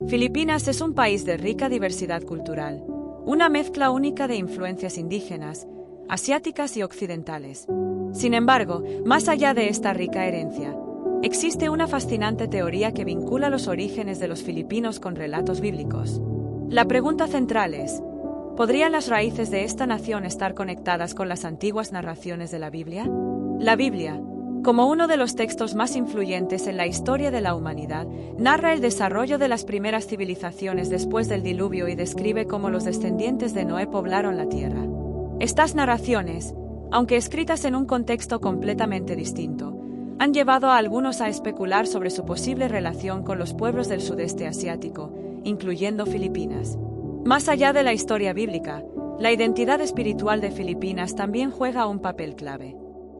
Filipinas es un país de rica diversidad cultural, una mezcla única de influencias indígenas, asiáticas y occidentales. Sin embargo, más allá de esta rica herencia, existe una fascinante teoría que vincula los orígenes de los filipinos con relatos bíblicos. La pregunta central es: ¿podrían las raíces de esta nación estar conectadas con las antiguas narraciones de la Biblia? La Biblia, como uno de los textos más influyentes en la historia de la humanidad, narra el desarrollo de las primeras civilizaciones después del diluvio y describe cómo los descendientes de Noé poblaron la tierra. Estas narraciones, aunque escritas en un contexto completamente distinto, han llevado a algunos a especular sobre su posible relación con los pueblos del sudeste asiático, incluyendo Filipinas. Más allá de la historia bíblica, la identidad espiritual de Filipinas también juega un papel clave.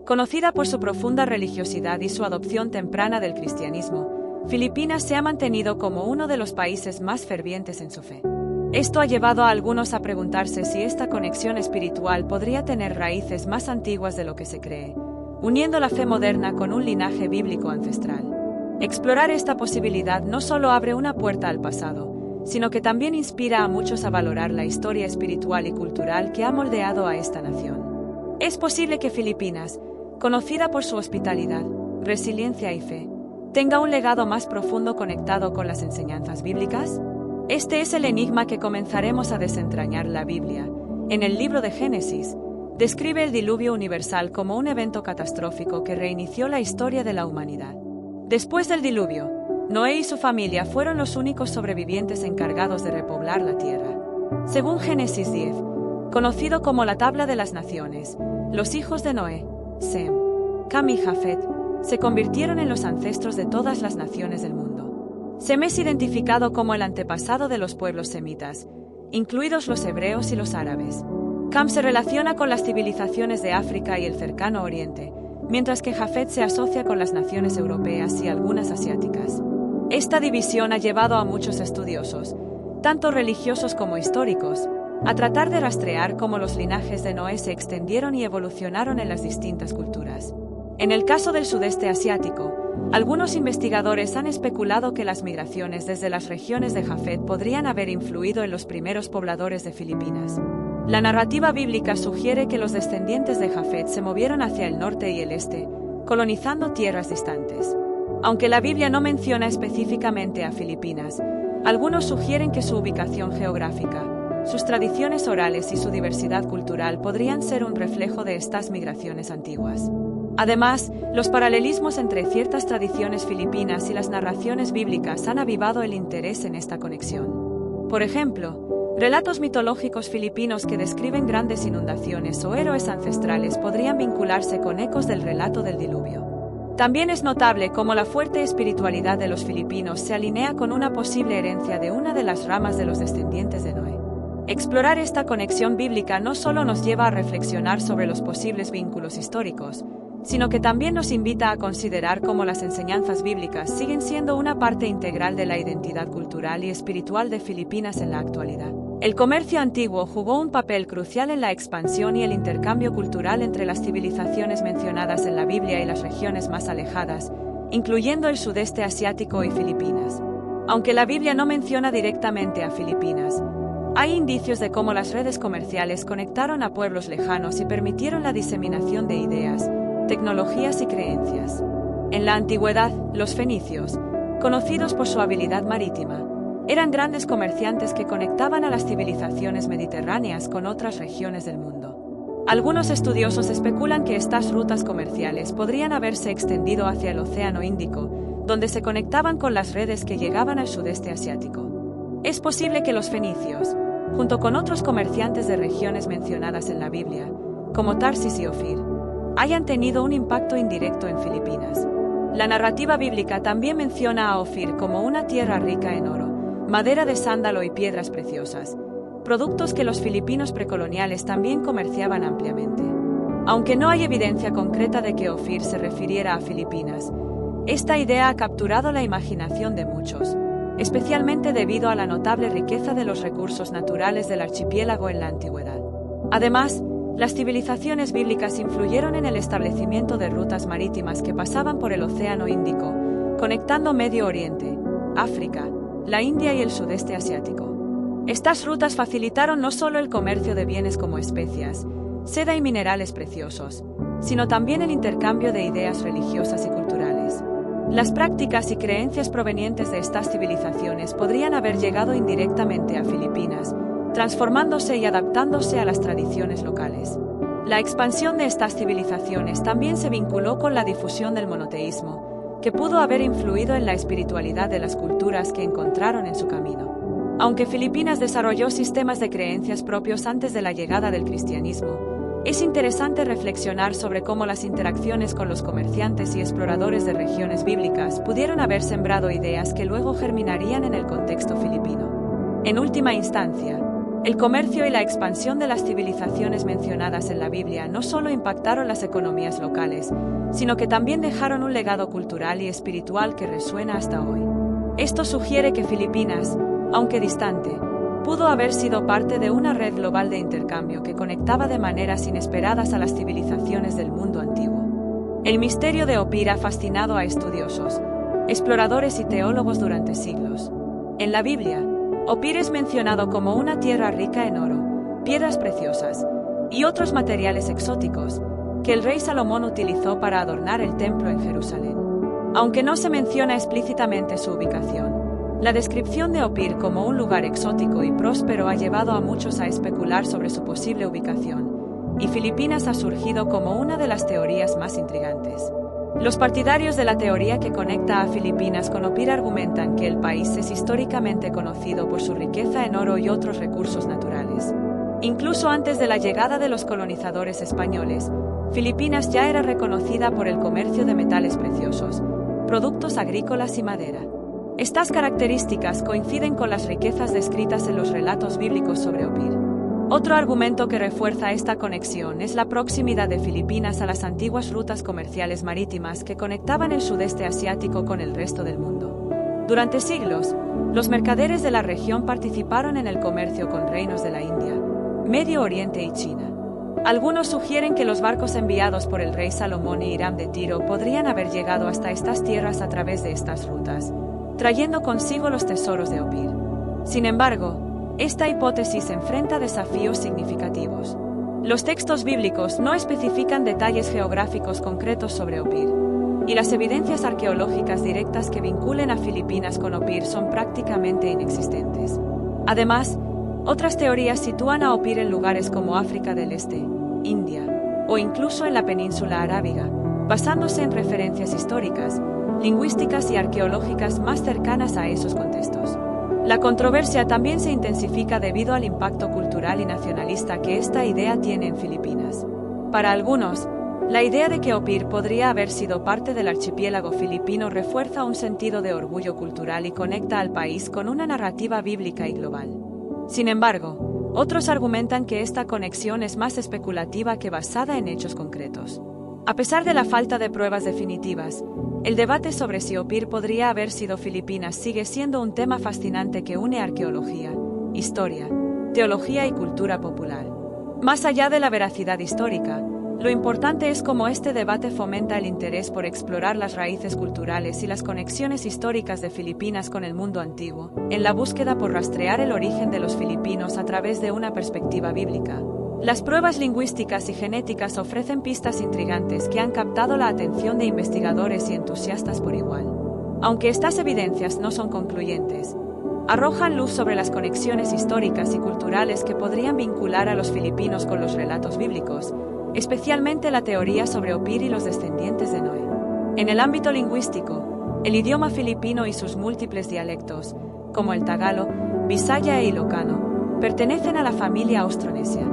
Conocida por su profunda religiosidad y su adopción temprana del cristianismo, Filipinas se ha mantenido como uno de los países más fervientes en su fe. Esto ha llevado a algunos a preguntarse si esta conexión espiritual podría tener raíces más antiguas de lo que se cree, uniendo la fe moderna con un linaje bíblico ancestral. Explorar esta posibilidad no solo abre una puerta al pasado, sino que también inspira a muchos a valorar la historia espiritual y cultural que ha moldeado a esta nación. Es posible que Filipinas, conocida por su hospitalidad, resiliencia y fe, tenga un legado más profundo conectado con las enseñanzas bíblicas. Este es el enigma que comenzaremos a desentrañar. La Biblia, en el libro de Génesis, describe el diluvio universal como un evento catastrófico que reinició la historia de la humanidad. Después del diluvio, Noé y su familia fueron los únicos sobrevivientes encargados de repoblar la tierra. Según Génesis 10, conocido como la Tabla de las Naciones, los hijos de Noé, Sem, Cam y Jafet, se convirtieron en los ancestros de todas las naciones del mundo. Sem es identificado como el antepasado de los pueblos semitas, incluidos los hebreos y los árabes. Cam se relaciona con las civilizaciones de África y el cercano Oriente, mientras que Jafet se asocia con las naciones europeas y algunas asiáticas. Esta división ha llevado a muchos estudiosos, tanto religiosos como históricos, a tratar de rastrear cómo los linajes de Noé se extendieron y evolucionaron en las distintas culturas. En el caso del sudeste asiático, algunos investigadores han especulado que las migraciones desde las regiones de Jafet podrían haber influido en los primeros pobladores de Filipinas. La narrativa bíblica sugiere que los descendientes de Jafet se movieron hacia el norte y el este, colonizando tierras distantes. Aunque la Biblia no menciona específicamente a Filipinas, algunos sugieren que su ubicación geográfica, sus tradiciones orales y su diversidad cultural podrían ser un reflejo de estas migraciones antiguas. Además, los paralelismos entre ciertas tradiciones filipinas y las narraciones bíblicas han avivado el interés en esta conexión. Por ejemplo, relatos mitológicos filipinos que describen grandes inundaciones o héroes ancestrales podrían vincularse con ecos del relato del diluvio. También es notable cómo la fuerte espiritualidad de los filipinos se alinea con una posible herencia de una de las ramas de los descendientes de Noé. Explorar esta conexión bíblica no solo nos lleva a reflexionar sobre los posibles vínculos históricos, sino que también nos invita a considerar cómo las enseñanzas bíblicas siguen siendo una parte integral de la identidad cultural y espiritual de Filipinas en la actualidad. El comercio antiguo jugó un papel crucial en la expansión y el intercambio cultural entre las civilizaciones mencionadas en la Biblia y las regiones más alejadas, incluyendo el sudeste asiático y Filipinas. Aunque la Biblia no menciona directamente a Filipinas, hay indicios de cómo las redes comerciales conectaron a pueblos lejanos y permitieron la diseminación de ideas, tecnologías y creencias. En la antigüedad, los fenicios, conocidos por su habilidad marítima, eran grandes comerciantes que conectaban a las civilizaciones mediterráneas con otras regiones del mundo. Algunos estudiosos especulan que estas rutas comerciales podrían haberse extendido hacia el Océano Índico, donde se conectaban con las redes que llegaban al sudeste asiático. Es posible que los fenicios, junto con otros comerciantes de regiones mencionadas en la Biblia, como Tarsis y Ofir, hayan tenido un impacto indirecto en Filipinas. La narrativa bíblica también menciona a Ofir como una tierra rica en oro, madera de sándalo y piedras preciosas, productos que los filipinos precoloniales también comerciaban ampliamente. Aunque no hay evidencia concreta de que Ofir se refiriera a Filipinas, esta idea ha capturado la imaginación de muchos, especialmente debido a la notable riqueza de los recursos naturales del archipiélago en la antigüedad. Además, las civilizaciones bíblicas influyeron en el establecimiento de rutas marítimas que pasaban por el Océano Índico, conectando Medio Oriente, África, la India y el sudeste asiático. Estas rutas facilitaron no solo el comercio de bienes como especias, seda y minerales preciosos, sino también el intercambio de ideas religiosas y culturales. Las prácticas y creencias provenientes de estas civilizaciones podrían haber llegado indirectamente a Filipinas, transformándose y adaptándose a las tradiciones locales. La expansión de estas civilizaciones también se vinculó con la difusión del monoteísmo, que pudo haber influido en la espiritualidad de las culturas que encontraron en su camino. Aunque Filipinas desarrolló sistemas de creencias propios antes de la llegada del cristianismo, es interesante reflexionar sobre cómo las interacciones con los comerciantes y exploradores de regiones bíblicas pudieron haber sembrado ideas que luego germinarían en el contexto filipino. En última instancia, el comercio y la expansión de las civilizaciones mencionadas en la Biblia no solo impactaron las economías locales, sino que también dejaron un legado cultural y espiritual que resuena hasta hoy. Esto sugiere que Filipinas, aunque distante, pudo haber sido parte de una red global de intercambio que conectaba de maneras inesperadas a las civilizaciones del mundo antiguo. El misterio de Opir ha fascinado a estudiosos, exploradores y teólogos durante siglos. En la Biblia, Opir es mencionado como una tierra rica en oro, piedras preciosas y otros materiales exóticos que el rey Salomón utilizó para adornar el templo en Jerusalén. Aunque no se menciona explícitamente su ubicación, la descripción de Opir como un lugar exótico y próspero ha llevado a muchos a especular sobre su posible ubicación, y Filipinas ha surgido como una de las teorías más intrigantes. Los partidarios de la teoría que conecta a Filipinas con Opir argumentan que el país es históricamente conocido por su riqueza en oro y otros recursos naturales. Incluso antes de la llegada de los colonizadores españoles, Filipinas ya era reconocida por el comercio de metales preciosos, productos agrícolas y madera. Estas características coinciden con las riquezas descritas en los relatos bíblicos sobre Opir. Otro argumento que refuerza esta conexión es la proximidad de Filipinas a las antiguas rutas comerciales marítimas que conectaban el sudeste asiático con el resto del mundo. Durante siglos, los mercaderes de la región participaron en el comercio con reinos de la India, Medio Oriente y China. Algunos sugieren que los barcos enviados por el rey Salomón y Hiram de Tiro podrían haber llegado hasta estas tierras a través de estas rutas, trayendo consigo los tesoros de Opir. Sin embargo, esta hipótesis enfrenta desafíos significativos. Los textos bíblicos no especifican detalles geográficos concretos sobre Opir, y las evidencias arqueológicas directas que vinculen a Filipinas con Opir son prácticamente inexistentes. Además, otras teorías sitúan a Opir en lugares como África del Este, India, o incluso en la península arábiga, basándose en referencias históricas, lingüísticas y arqueológicas más cercanas a esos contextos. La controversia también se intensifica debido al impacto cultural y nacionalista que esta idea tiene en Filipinas. Para algunos, la idea de que Opir podría haber sido parte del archipiélago filipino refuerza un sentido de orgullo cultural y conecta al país con una narrativa bíblica y global. Sin embargo, otros argumentan que esta conexión es más especulativa que basada en hechos concretos. A pesar de la falta de pruebas definitivas, el debate sobre si Opir podría haber sido Filipinas sigue siendo un tema fascinante que une arqueología, historia, teología y cultura popular. Más allá de la veracidad histórica, lo importante es cómo este debate fomenta el interés por explorar las raíces culturales y las conexiones históricas de Filipinas con el mundo antiguo, en la búsqueda por rastrear el origen de los filipinos a través de una perspectiva bíblica. Las pruebas lingüísticas y genéticas ofrecen pistas intrigantes que han captado la atención de investigadores y entusiastas por igual. Aunque estas evidencias no son concluyentes, arrojan luz sobre las conexiones históricas y culturales que podrían vincular a los filipinos con los relatos bíblicos, especialmente la teoría sobre Opir y los descendientes de Noé. En el ámbito lingüístico, el idioma filipino y sus múltiples dialectos, como el tagalo, bisaya e ilocano, pertenecen a la familia austronesia.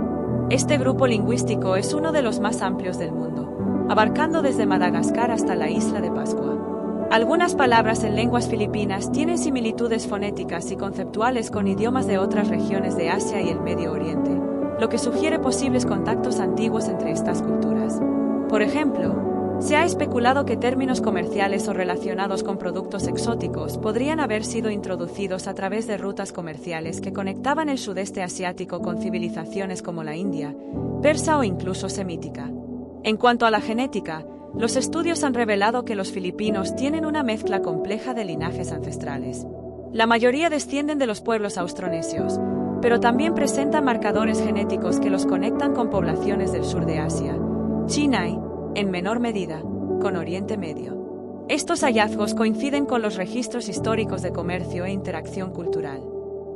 Este grupo lingüístico es uno de los más amplios del mundo, abarcando desde Madagascar hasta la isla de Pascua. Algunas palabras en lenguas filipinas tienen similitudes fonéticas y conceptuales con idiomas de otras regiones de Asia y el Medio Oriente, lo que sugiere posibles contactos antiguos entre estas culturas. Por ejemplo, se ha especulado que términos comerciales o relacionados con productos exóticos podrían haber sido introducidos a través de rutas comerciales que conectaban el sudeste asiático con civilizaciones como la India, persa o incluso semítica. En cuanto a la genética, los estudios han revelado que los filipinos tienen una mezcla compleja de linajes ancestrales. La mayoría descienden de los pueblos austronesios, pero también presentan marcadores genéticos que los conectan con poblaciones del sur de Asia, China y, en menor medida, con Oriente Medio. Estos hallazgos coinciden con los registros históricos de comercio e interacción cultural.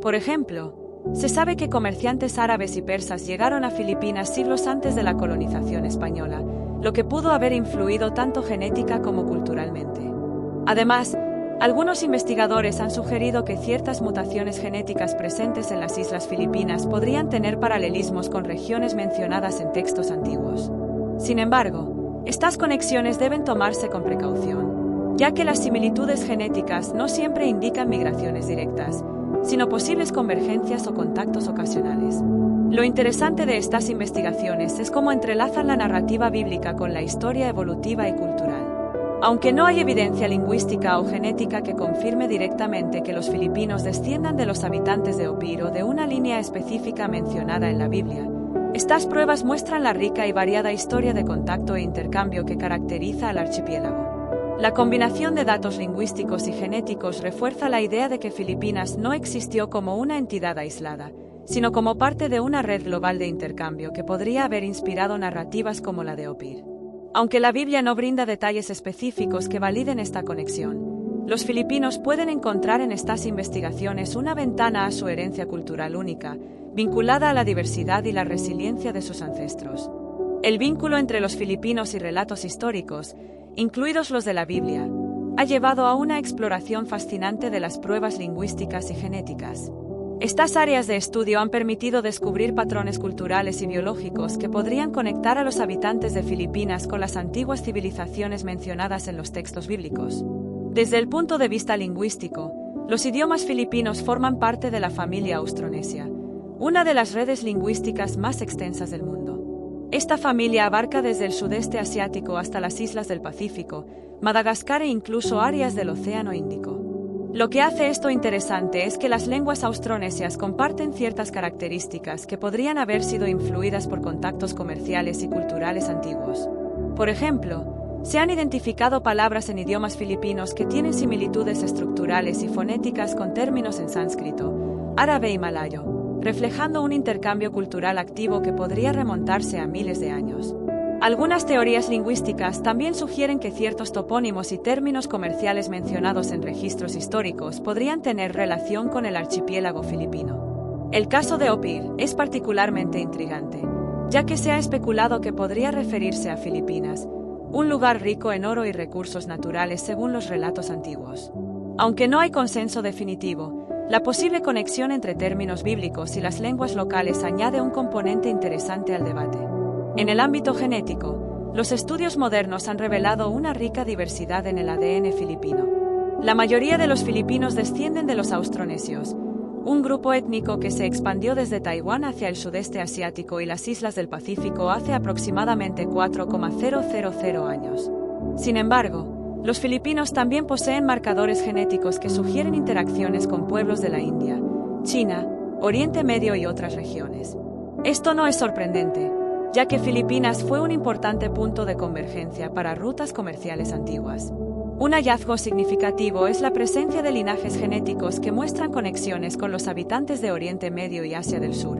Por ejemplo, se sabe que comerciantes árabes y persas llegaron a Filipinas siglos antes de la colonización española, lo que pudo haber influido tanto genética como culturalmente. Además, algunos investigadores han sugerido que ciertas mutaciones genéticas presentes en las islas Filipinas podrían tener paralelismos con regiones mencionadas en textos antiguos. Sin embargo, estas conexiones deben tomarse con precaución, ya que las similitudes genéticas no siempre indican migraciones directas, sino posibles convergencias o contactos ocasionales. Lo interesante de estas investigaciones es cómo entrelazan la narrativa bíblica con la historia evolutiva y cultural. Aunque no hay evidencia lingüística o genética que confirme directamente que los filipinos desciendan de los habitantes de Opir o de una línea específica mencionada en la Biblia, estas pruebas muestran la rica y variada historia de contacto e intercambio que caracteriza al archipiélago. La combinación de datos lingüísticos y genéticos refuerza la idea de que Filipinas no existió como una entidad aislada, sino como parte de una red global de intercambio que podría haber inspirado narrativas como la de Opir. Aunque la Biblia no brinda detalles específicos que validen esta conexión, los filipinos pueden encontrar en estas investigaciones una ventana a su herencia cultural única, vinculada a la diversidad y la resiliencia de sus ancestros. El vínculo entre los filipinos y relatos históricos, incluidos los de la Biblia, ha llevado a una exploración fascinante de las pruebas lingüísticas y genéticas. Estas áreas de estudio han permitido descubrir patrones culturales y biológicos que podrían conectar a los habitantes de Filipinas con las antiguas civilizaciones mencionadas en los textos bíblicos. Desde el punto de vista lingüístico, los idiomas filipinos forman parte de la familia austronesia, una de las redes lingüísticas más extensas del mundo. Esta familia abarca desde el sudeste asiático hasta las islas del Pacífico, Madagascar e incluso áreas del Océano Índico. Lo que hace esto interesante es que las lenguas austronesias comparten ciertas características que podrían haber sido influidas por contactos comerciales y culturales antiguos. Por ejemplo, se han identificado palabras en idiomas filipinos que tienen similitudes estructurales y fonéticas con términos en sánscrito, árabe y malayo, reflejando un intercambio cultural activo que podría remontarse a miles de años. Algunas teorías lingüísticas también sugieren que ciertos topónimos y términos comerciales mencionados en registros históricos podrían tener relación con el archipiélago filipino. El caso de Opir es particularmente intrigante, ya que se ha especulado que podría referirse a Filipinas, un lugar rico en oro y recursos naturales según los relatos antiguos. Aunque no hay consenso definitivo, la posible conexión entre términos bíblicos y las lenguas locales añade un componente interesante al debate. En el ámbito genético, los estudios modernos han revelado una rica diversidad en el ADN filipino. La mayoría de los filipinos descienden de los austronesios, un grupo étnico que se expandió desde Taiwán hacia el sudeste asiático y las islas del Pacífico hace aproximadamente 4,000 años. Sin embargo, los filipinos también poseen marcadores genéticos que sugieren interacciones con pueblos de la India, China, Oriente Medio y otras regiones. Esto no es sorprendente, ya que Filipinas fue un importante punto de convergencia para rutas comerciales antiguas. Un hallazgo significativo es la presencia de linajes genéticos que muestran conexiones con los habitantes de Oriente Medio y Asia del Sur,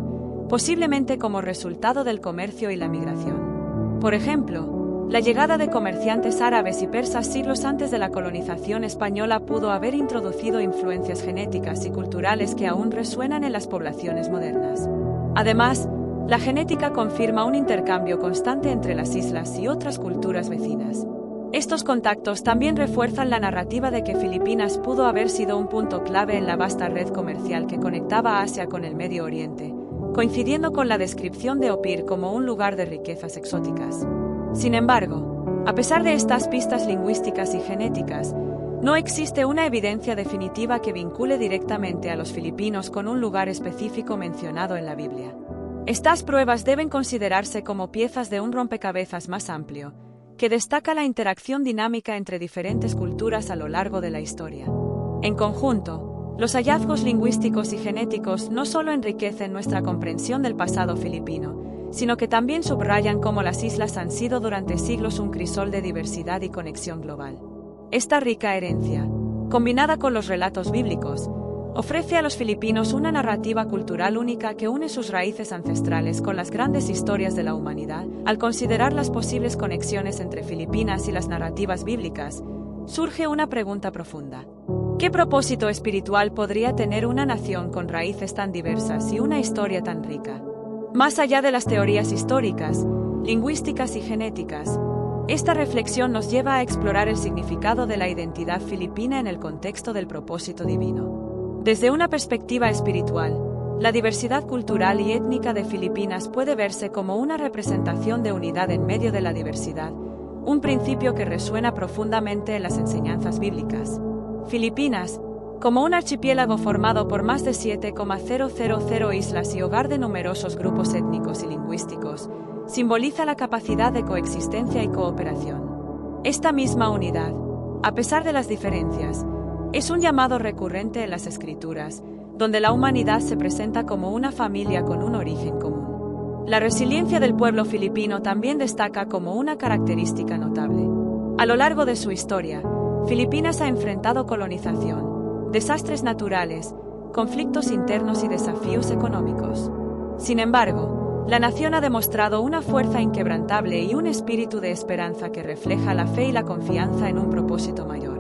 posiblemente como resultado del comercio y la migración. Por ejemplo, la llegada de comerciantes árabes y persas siglos antes de la colonización española pudo haber introducido influencias genéticas y culturales que aún resuenan en las poblaciones modernas. Además, la genética confirma un intercambio constante entre las islas y otras culturas vecinas. Estos contactos también refuerzan la narrativa de que Filipinas pudo haber sido un punto clave en la vasta red comercial que conectaba a Asia con el Medio Oriente, coincidiendo con la descripción de Opir como un lugar de riquezas exóticas. Sin embargo, a pesar de estas pistas lingüísticas y genéticas, no existe una evidencia definitiva que vincule directamente a los filipinos con un lugar específico mencionado en la Biblia. Estas pruebas deben considerarse como piezas de un rompecabezas más amplio, que destaca la interacción dinámica entre diferentes culturas a lo largo de la historia. En conjunto, los hallazgos lingüísticos y genéticos no solo enriquecen nuestra comprensión del pasado filipino, sino que también subrayan cómo las islas han sido durante siglos un crisol de diversidad y conexión global. Esta rica herencia, combinada con los relatos bíblicos, ofrece a los filipinos una narrativa cultural única que une sus raíces ancestrales con las grandes historias de la humanidad. Al considerar las posibles conexiones entre Filipinas y las narrativas bíblicas, surge una pregunta profunda. ¿Qué propósito espiritual podría tener una nación con raíces tan diversas y una historia tan rica? Más allá de las teorías históricas, lingüísticas y genéticas, esta reflexión nos lleva a explorar el significado de la identidad filipina en el contexto del propósito divino. Desde una perspectiva espiritual, la diversidad cultural y étnica de Filipinas puede verse como una representación de unidad en medio de la diversidad, un principio que resuena profundamente en las enseñanzas bíblicas. Filipinas, como un archipiélago formado por más de 7,000 islas y hogar de numerosos grupos étnicos y lingüísticos, simboliza la capacidad de coexistencia y cooperación. Esta misma unidad, a pesar de las diferencias, es un llamado recurrente en las Escrituras, donde la humanidad se presenta como una familia con un origen común. La resiliencia del pueblo filipino también destaca como una característica notable. A lo largo de su historia, Filipinas ha enfrentado colonización, desastres naturales, conflictos internos y desafíos económicos. Sin embargo, la nación ha demostrado una fuerza inquebrantable y un espíritu de esperanza que refleja la fe y la confianza en un propósito mayor.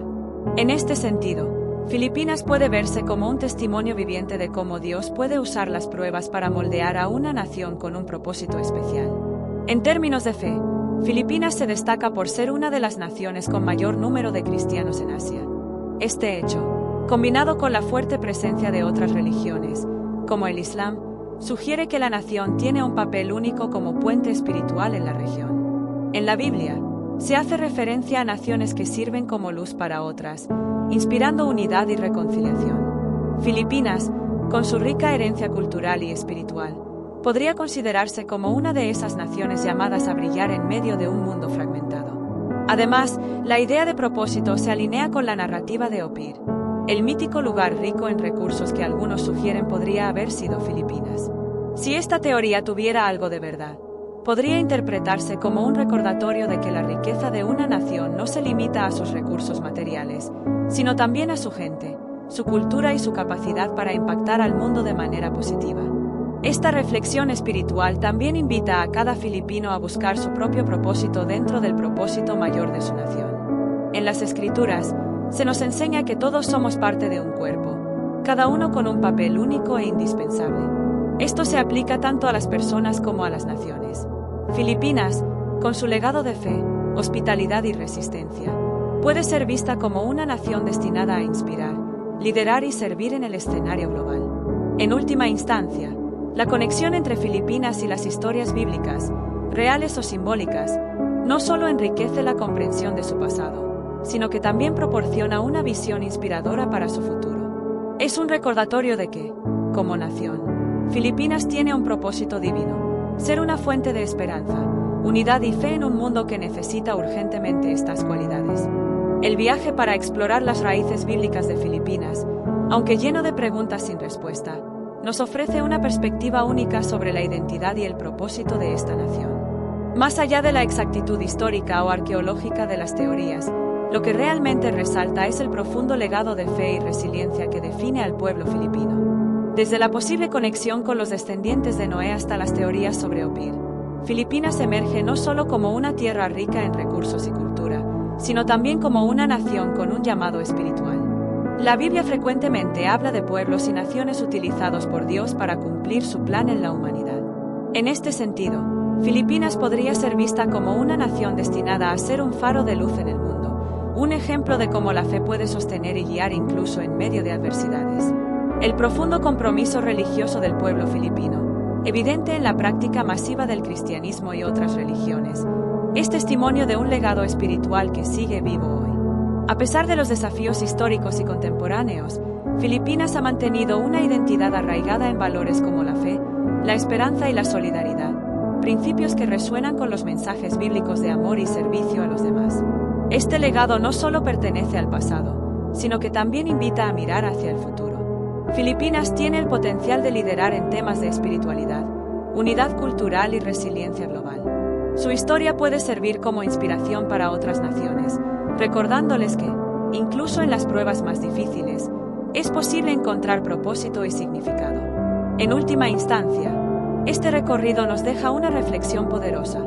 En este sentido, Filipinas puede verse como un testimonio viviente de cómo Dios puede usar las pruebas para moldear a una nación con un propósito especial. En términos de fe, Filipinas se destaca por ser una de las naciones con mayor número de cristianos en Asia. Este hecho, combinado con la fuerte presencia de otras religiones, como el Islam, sugiere que la nación tiene un papel único como puente espiritual en la región. En la Biblia, se hace referencia a naciones que sirven como luz para otras, inspirando unidad y reconciliación. Filipinas, con su rica herencia cultural y espiritual, podría considerarse como una de esas naciones llamadas a brillar en medio de un mundo fragmentado. Además, la idea de propósito se alinea con la narrativa de Opir, el mítico lugar rico en recursos que algunos sugieren podría haber sido Filipinas. Si esta teoría tuviera algo de verdad, podría interpretarse como un recordatorio de que la riqueza de una nación no se limita a sus recursos materiales, sino también a su gente, su cultura y su capacidad para impactar al mundo de manera positiva. Esta reflexión espiritual también invita a cada filipino a buscar su propio propósito dentro del propósito mayor de su nación. En las Escrituras, se nos enseña que todos somos parte de un cuerpo, cada uno con un papel único e indispensable. Esto se aplica tanto a las personas como a las naciones. Filipinas, con su legado de fe, hospitalidad y resistencia, puede ser vista como una nación destinada a inspirar, liderar y servir en el escenario global. En última instancia, la conexión entre Filipinas y las historias bíblicas, reales o simbólicas, no solo enriquece la comprensión de su pasado, sino que también proporciona una visión inspiradora para su futuro. Es un recordatorio de que, como nación, Filipinas tiene un propósito divino: ser una fuente de esperanza, unidad y fe en un mundo que necesita urgentemente estas cualidades. El viaje para explorar las raíces bíblicas de Filipinas, aunque lleno de preguntas sin respuesta, nos ofrece una perspectiva única sobre la identidad y el propósito de esta nación. Más allá de la exactitud histórica o arqueológica de las teorías, lo que realmente resalta es el profundo legado de fe y resiliencia que define al pueblo filipino. Desde la posible conexión con los descendientes de Noé hasta las teorías sobre Opir, Filipinas emerge no solo como una tierra rica en recursos y cultura, sino también como una nación con un llamado espiritual. La Biblia frecuentemente habla de pueblos y naciones utilizados por Dios para cumplir su plan en la humanidad. En este sentido, Filipinas podría ser vista como una nación destinada a ser un faro de luz en el mundo, un ejemplo de cómo la fe puede sostener y guiar incluso en medio de adversidades. El profundo compromiso religioso del pueblo filipino, evidente en la práctica masiva del cristianismo y otras religiones, es testimonio de un legado espiritual que sigue vivo hoy. A pesar de los desafíos históricos y contemporáneos, Filipinas ha mantenido una identidad arraigada en valores como la fe, la esperanza y la solidaridad, principios que resuenan con los mensajes bíblicos de amor y servicio a los demás. Este legado no solo pertenece al pasado, sino que también invita a mirar hacia el futuro. Filipinas tiene el potencial de liderar en temas de espiritualidad, unidad cultural y resiliencia global. Su historia puede servir como inspiración para otras naciones, recordándoles que, incluso en las pruebas más difíciles, es posible encontrar propósito y significado. En última instancia, este recorrido nos deja una reflexión poderosa.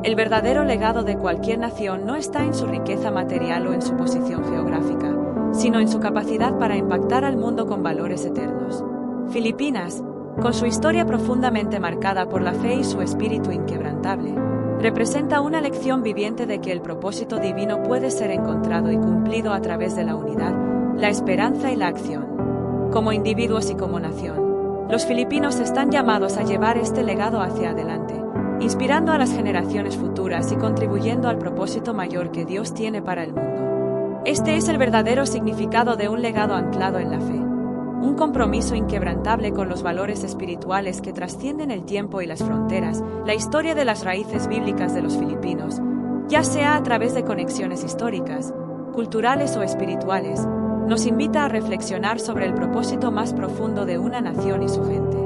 El verdadero legado de cualquier nación no está en su riqueza material o en su posición geográfica, sino en su capacidad para impactar al mundo con valores eternos. Filipinas, con su historia profundamente marcada por la fe y su espíritu inquebrantable, representa una lección viviente de que el propósito divino puede ser encontrado y cumplido a través de la unidad, la esperanza y la acción. Como individuos y como nación, los filipinos están llamados a llevar este legado hacia adelante, inspirando a las generaciones futuras y contribuyendo al propósito mayor que Dios tiene para el mundo. Este es el verdadero significado de un legado anclado en la fe, un compromiso inquebrantable con los valores espirituales que trascienden el tiempo y las fronteras. La historia de las raíces bíblicas de los filipinos, ya sea a través de conexiones históricas, culturales o espirituales, nos invita a reflexionar sobre el propósito más profundo de una nación y su gente.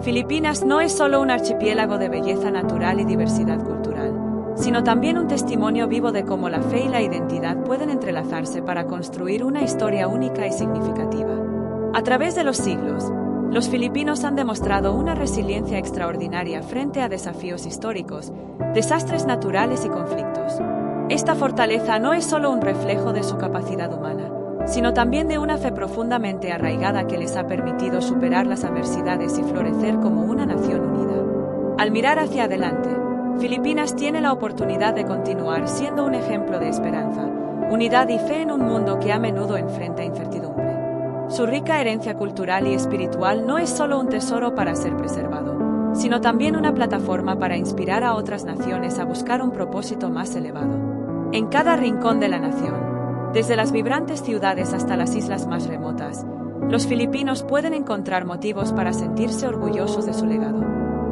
Filipinas no es solo un archipiélago de belleza natural y diversidad cultural, sino también un testimonio vivo de cómo la fe y la identidad pueden entrelazarse para construir una historia única y significativa. A través de los siglos, los filipinos han demostrado una resiliencia extraordinaria frente a desafíos históricos, desastres naturales y conflictos. Esta fortaleza no es solo un reflejo de su capacidad humana, sino también de una fe profundamente arraigada que les ha permitido superar las adversidades y florecer como una nación unida. Al mirar hacia adelante, Filipinas tiene la oportunidad de continuar siendo un ejemplo de esperanza, unidad y fe en un mundo que a menudo enfrenta incertidumbre. Su rica herencia cultural y espiritual no es solo un tesoro para ser preservado, sino también una plataforma para inspirar a otras naciones a buscar un propósito más elevado. En cada rincón de la nación, desde las vibrantes ciudades hasta las islas más remotas, los filipinos pueden encontrar motivos para sentirse orgullosos de su legado.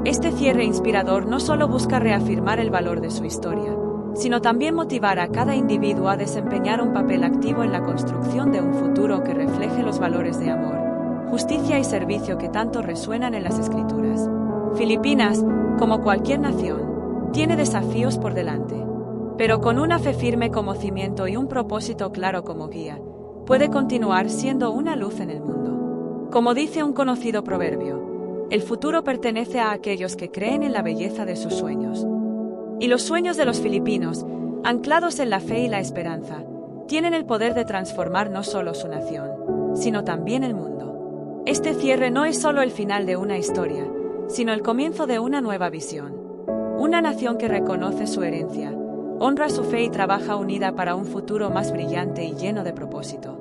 Este cierre inspirador no solo busca reafirmar el valor de su historia, sino también motivar a cada individuo a desempeñar un papel activo en la construcción de un futuro que refleje los valores de amor, justicia y servicio que tanto resuenan en las Escrituras. Filipinas, como cualquier nación, tiene desafíos por delante, pero con una fe firme como cimiento y un propósito claro como guía, puede continuar siendo una luz en el mundo. Como dice un conocido proverbio, el futuro pertenece a aquellos que creen en la belleza de sus sueños. Y los sueños de los filipinos, anclados en la fe y la esperanza, tienen el poder de transformar no solo su nación, sino también el mundo. Este cierre no es solo el final de una historia, sino el comienzo de una nueva visión. Una nación que reconoce su herencia, honra su fe y trabaja unida para un futuro más brillante y lleno de propósito.